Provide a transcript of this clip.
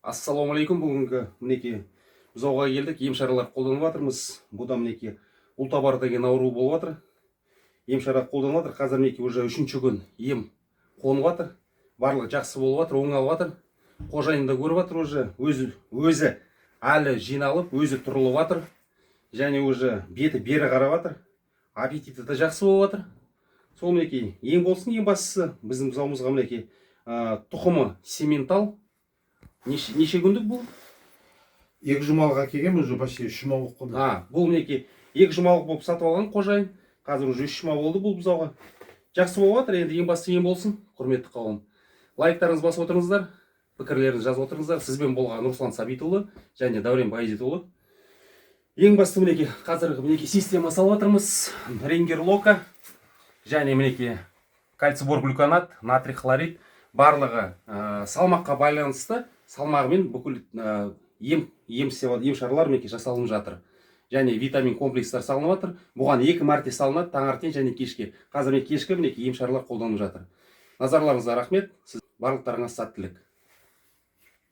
Ассалаумағалейкум. Бүгінгі мінекей бұзауға келдік. Ем шаралар қолданып жатырмыз. Бұда мінекей ұлтабар деген ауру болып жатыр. Ем шара қолданып жатыр. Қазір мінекей уже 3-ші күн ем қонып жатыр. Барлығы жақсы болып жатыр, оңалып жатыр. Қожайын да көріп жатыр уже. Өзі әлі жиналып, өзі тұрылып жатыр. Және уже беті бері қарап жатыр. Аппетиті де жақсы болып жатыр. Сол мінекей ең болсын, ең бастысы біздің бұзауымызға мінекей тұқымы сементал. Неше күндік бұл? 2 жұмалға келген, уже почти 3 жұма болып қалды. Бұл мінекей 2 жұмалық болып сатып алған қожайын. Қазір уже 3 жұма болды бұл бұзауға. Жақсы болып жатыр. Енді ең бастысы ең болсын, құрметті қауым. Лайктарыңызды басып отырыңыздар, пікірлеріңізді жазып отырыңыздар. Сізбен болған Руслан Сабитұлы және Дәурен Байзетұлы. Ең басты мінекей қазіргі мінекей система салып жатырмыз. Рингер Лока және мінекей кальций борглюконат, натрий хлорид. Барлығы салмаққа байланысты салмағымен бүкіл ем шаралар мінекей жасалынып жатыр. Және витамин комплекстар салынып жатыр. Бұған 2 мәрте салынады, таңертең және кешке. Қазір кешкі мінекей ем шаралар қолданылып жатыр. Назарларыңызға рахмет. Сіз барлықтарыңа сәттілік.